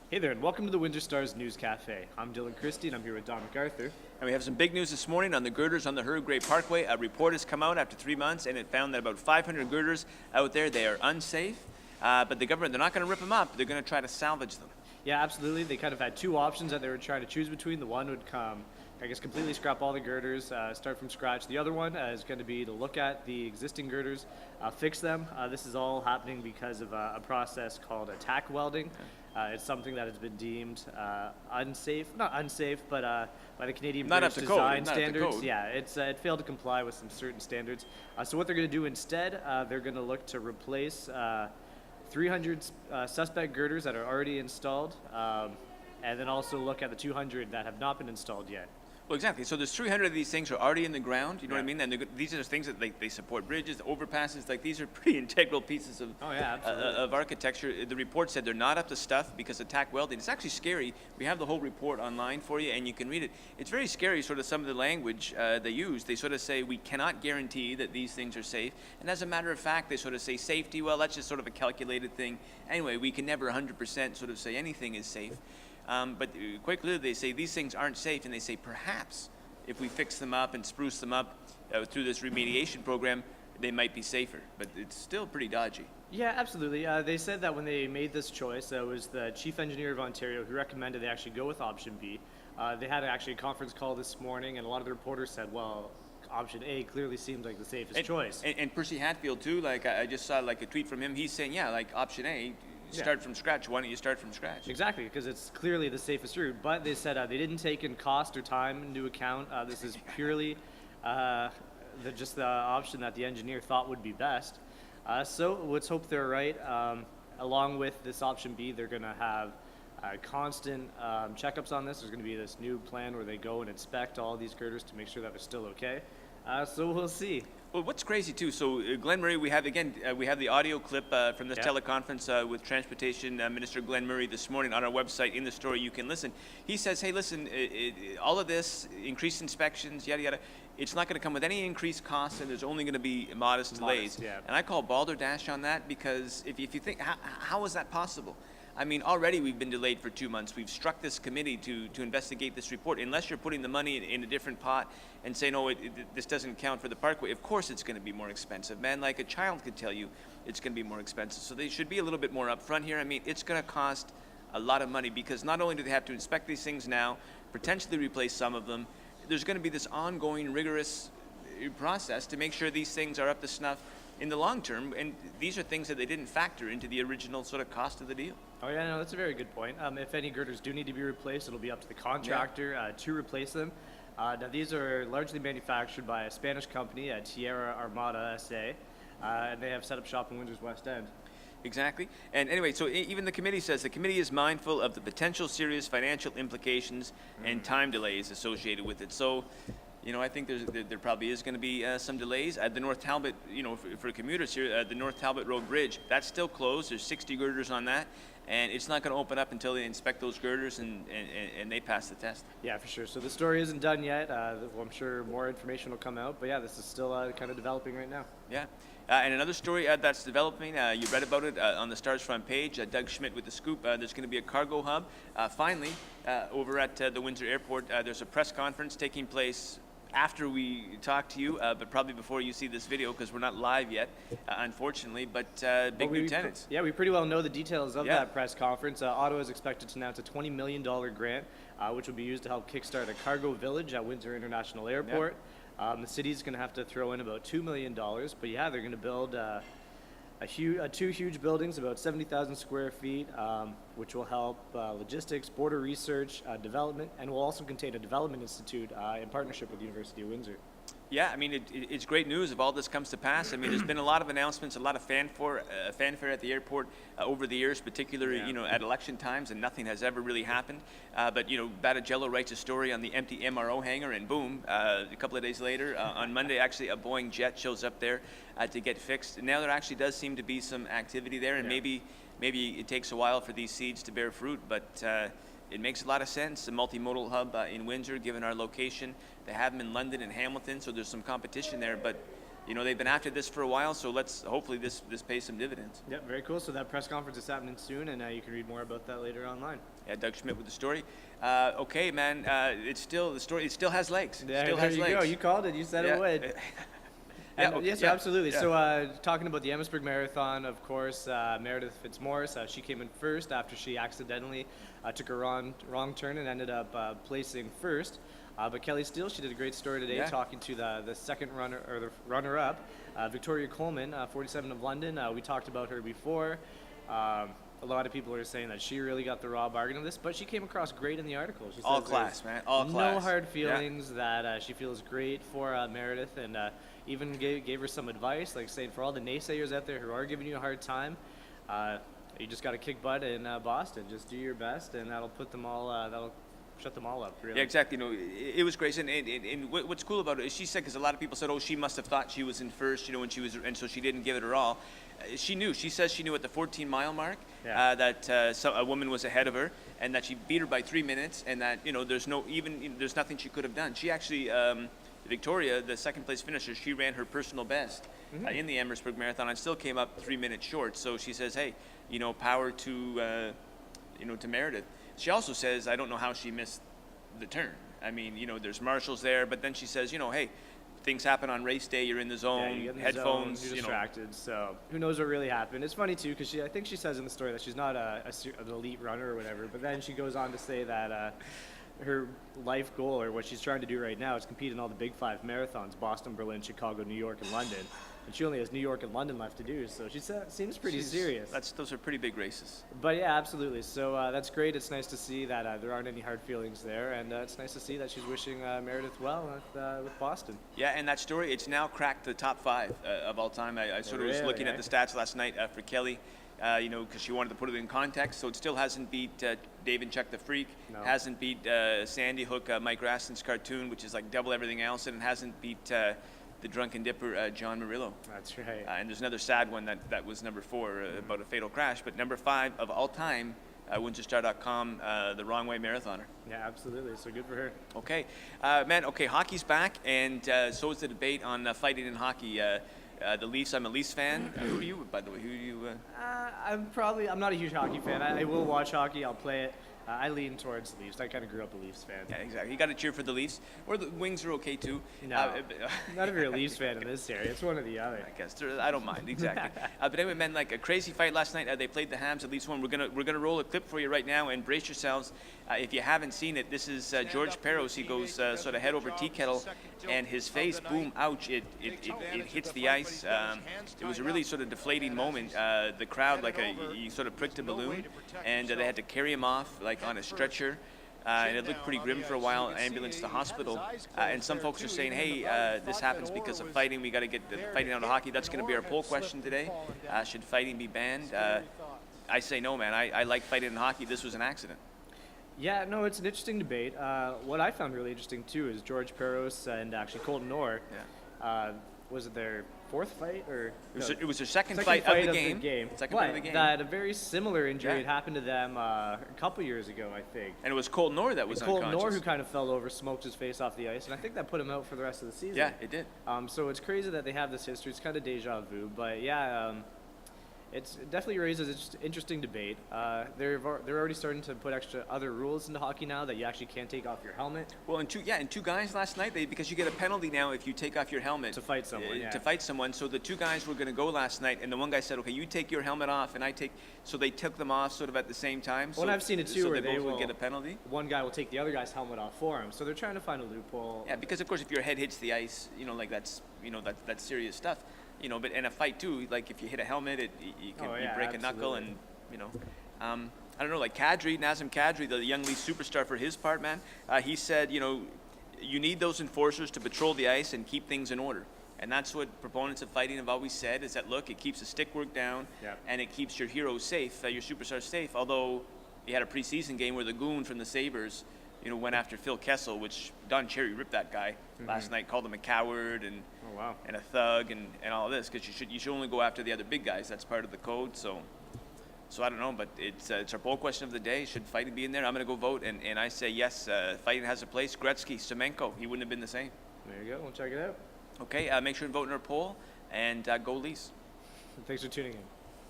Hey there, and welcome to the Windsor Star's News Cafe. I'm Kristy, and I'm here with Donald McArthur. And we have some big news this morning on the girders on the Herb Gray Parkway. A report has come out after 3 months, and it found that about 500 girders out there, they are unsafe. But the government, they're not going to rip them up. They're going to try to salvage them. Yeah, absolutely. They kind of had two options that they were trying to choose between. The one would completely scrap all the girders, start from scratch. The other one is going to be to look at the existing girders, fix them. This is all happening because of a process called tack welding. It's something that has been deemed unsafe, not unsafe, but by the Canadian Not British up to code, design not up to standards. code. Yeah, it failed to comply with some certain standards. So what they're going to do instead, they're going to look to replace 300 suspect girders that are already installed, and then also look at the 200 that have not been installed yet. Well, exactly. So there's 300 of these things are already in the ground. You know what I Yeah. mean? And these are the things that they support bridges, overpasses. Like these are pretty integral pieces of Oh, yeah, absolutely. of architecture. The report said they're not up to stuff because of tack welding. It's actually scary. We have the whole report online for you, and you can read it. It's very scary, sort of some of the language they use. They sort of say we cannot guarantee that these things are safe. And as a matter of fact, they sort of say safety. Well, that's just sort of a calculated thing. Anyway, we can never 100% sort of say anything is safe. But quite clearly, they say these things aren't safe, and they say perhaps if we fix them up and spruce them up through this remediation program, they might be safer. But it's still pretty dodgy. Yeah, absolutely. They said that when they made this choice, it was the chief engineer of Ontario who recommended they actually go with option B. They had actually a conference call this morning, and a lot of the reporters said, well, option A clearly seemed like the safest choice. And Percy Hatfield too. Like I just saw like a tweet from him. He's saying, yeah, like option A, start from scratch. Why don't you start from scratch? Exactly, because it's clearly the safest route. But they said they didn't take in cost or time into account. This is purely just the option that the engineer thought would be best. So let's hope they're right. Along with this option B, they're going to have constant checkups on this. There's going to be this new plan where they go and inspect all these girders to make sure that they're still okay. So we'll see. Well, what's crazy too, so Glenn Murray, we have the audio clip from this teleconference with Transportation Minister Glenn Murray this morning on our website. In the story, you can listen. He says, hey, listen, all of this, increased inspections, yada, yada, it's not going to come with any increased costs, and there's only going to be modest delays. Yeah. And I call balderdash on that because if you think, how is that possible? I mean, already we've been delayed for 2 months. We've struck this committee to investigate this report. Unless you're putting the money in a different pot and saying, oh, this doesn't count for the parkway, of course it's going to be more expensive, man. Like a child could tell you it's going to be more expensive. So they should be a little bit more upfront here. I mean, it's going to cost a lot of money because not only do they have to inspect these things now, potentially replace some of them, there's going to be this ongoing rigorous process to make sure these things are up to snuff in the long term, and these are things that they didn't factor into the original sort of cost of the deal. Oh yeah, no, that's a very good point. If any girders do need to be replaced, it'll be up to the contractor to replace them. Now these are largely manufactured by a Spanish company, Tierra Armada SA, and they have set up shop in Windsor's West End. Exactly. And anyway, so even the committee says the committee is mindful of the potential serious financial implications and time delays associated with it. So, you know, I think there probably is going to be some delays. At the North Talbot, you know, for commuters here, the North Talbot Road Bridge, that's still closed. There's 60 girders on that, and it's not going to open up until they inspect those girders and they pass the test. Yeah, for sure. So the story isn't done yet. Well, I'm sure more information will come out, but yeah, this is still kind of developing right now. Yeah. And another story that's developing, you read about it on the Star's front page, Doug Schmidt with the scoop. There's going to be a cargo hub. Finally, over at the Windsor Airport, there's a press conference taking place after we talk to you, but probably before you see this video because we're not live yet, unfortunately, but big new tenants. Yeah, we pretty well know the details of that press conference. Ottawa is expected to announce a $20 million grant, which will be used to help kickstart a cargo village at Windsor International Airport. The city's going to have to throw in about $2 million, but yeah, they're going to build two huge buildings, about 70,000 square feet, which will help logistics, border research, development, and will also contain a development institute in partnership with the University of Windsor. Yeah, I mean, it's great news if all this comes to pass. I mean, there's been a lot of announcements, a lot of fanfare at the airport over the years, particularly, you know, at election times, and nothing has ever really happened. But, you know, Badagello writes a story on the empty MRO hangar, and boom, a couple of days later, on Monday, actually, a Boeing jet shows up there to get fixed. And now there actually does seem to be some activity there, and maybe it takes a while for these seeds to bear fruit, but it makes a lot of sense, a multimodal hub in Windsor, given our location. They have them in London and Hamilton, so there's some competition there. But they've been after this for a while, so let's hopefully this pays some dividends. Yeah, very cool. So that press conference is happening soon, and you can read more about that later online. Yeah, Doug Schmidt with the story. Okay, man, the story it still has legs. Yeah, still there has you legs. go. You called it. You said it would. Yes, absolutely. Yeah. So talking about the Amherstburg Marathon, of course, Meredith Fitzmaurice, she came in first after she accidentally took a wrong turn and ended up placing first. But Kelly Steele, she did a great story today, talking to the second runner, or the runner-up, Victoria Coleman, 47 of London. We talked about her before. A lot of people are saying that she really got the raw bargain of this, but she came across great in the article. She All says class, man. All class. No hard feelings, that she feels great for Meredith, and even gave her some advice, like saying for all the naysayers out there who are giving you a hard time, you just got to kick butt in Boston. Just do your best, and that'll put them all, that'll shut them all up, really. Yeah, exactly. It was Grayson, and what's cool about it is she said, because a lot of people said, oh, she must have thought she was in first, when she was, and so she didn't give it her all. She knew. She says she knew at the 14-mile mark that a woman was ahead of her, and that she beat her by 3 minutes, and that there's nothing she could have done. She actually, Victoria, the second place finisher, she ran her personal best in the Amherstburg Marathon and still came up 3 minutes short. So she says, hey, power to to Meredith. She also says, I don't know how she missed the turn. I mean, there's marshals there, but then she says, hey, things happen on race day. You're in the zone, you get in the headphones. zone, you're distracted. So who knows what really happened? It's funny too, because I think she says in the story that she's not an elite runner or whatever. But then she goes on to say that her life goal, or what she's trying to do right now, is compete in all the big 5 marathons: Boston, Berlin, Chicago, New York, and London. And she only has New York and London left to do, so she seems pretty serious. Those are pretty big races. But yeah, absolutely. So that's great. It's nice to see that there aren't any hard feelings there, and it's nice to see that she's wishing Meredith well with Boston. Yeah, and that story, it's now cracked the top 5 of all time. I sort of was looking at the stats last night for Kelly, because she wanted to put it in context. So it still hasn't beat Dave and Chuck the Freak, hasn't beat Sandy Hook, Mike Raston's cartoon, which is like double everything else, and it hasn't beat the Drunken Dipper, John Murillo. That's right. And there's another sad one that was number 4 about a fatal crash. But number 5 of all time, WinStar.com, the Wrong Way Marathoner. Yeah, absolutely. So good for her. Okay. Man, hockey's back, and so is the debate on fighting in hockey. The Leafs, I'm a Leafs fan. Who are you, by the way? Who do you... I'm not a huge hockey fan. I will watch hockey. I'll play it. I lean towards the Leafs. I kind of grew up a Leafs fan. Yeah, exactly. You got to cheer for the Leafs. Or the Wings are okay, too. No, not if you're a Leafs fan in this area. It's one or the other. I guess. I don't mind, exactly. But anyway, man, like a crazy fight last night. They played the Habs, at least one. We're gonna roll a clip for you right now, and brace yourselves. If you haven't seen it, this is George Peros. He goes sort of head over tea kettle, and his face, boom, ouch, it hits the ice. It was a really sort of deflating moment. The crowd, he sort of pricked a balloon, and they had to carry him off, on a stretcher, and it looked pretty grim for a while. Ambulance to hospital, and some folks are saying, hey, this happens because of fighting. We got to get the fighting out of hockey. That's going to be our poll question today. Should fighting be banned? I say no, man. I like fighting in hockey. This was an accident. Yeah, no, it's an interesting debate. What I found really interesting too is George Peros and actually Colton Orr. Yeah. Was it their 4th fight, or it was their second fight of the game. Second fight of the game. That a very similar injury had happened to them a couple years ago, I think. And it was Colton Orr that was unconscious. Colton Orr who kind of fell over, smoked his face off the ice, and I think that put him out for the rest of the season. Yeah, it did. So it's crazy that they have this history. It's kind of deja vu, but yeah. It definitely raises an interesting debate. They're already starting to put extra other rules into hockey now that you actually can't take off your helmet. Well, and two guys last night, because you get a penalty now if you take off your helmet to fight someone. To fight someone. So the 2 guys were going to go last night, and the one guy said, "Okay, you take your helmet off, and I take." So they took them off sort of at the same time. Well, I've seen it too, where they both will would get a penalty. One guy will take the other guy's helmet off for him. So they're trying to find a loophole. Yeah, because of course, if your head hits the ice, that's serious stuff. But in a fight too, if you hit a helmet, you break a knuckle, and I don't know, Nazem Kadri, the young Leaf superstar, for his part, man, he said, you need those enforcers to patrol the ice and keep things in order. And that's what proponents of fighting have always said, is that, look, it keeps the stick work down, and it keeps your heroes safe, your superstars safe. Although you had a preseason game where the goon from the Sabres, went after Phil Kessel, which Don Cherry ripped that guy last night, called him a coward and and a thug and all this, because you should only go after the other big guys. That's part of the code. So I don't know, but it's our poll question of the day. Should fighting be in there? I'm going to go vote, and I say yes. Fighting has a place. Gretzky, Semenko, he wouldn't have been the same. There you go. We'll check it out. Okay, make sure to vote in our poll, and go Leafs. Thanks for tuning in.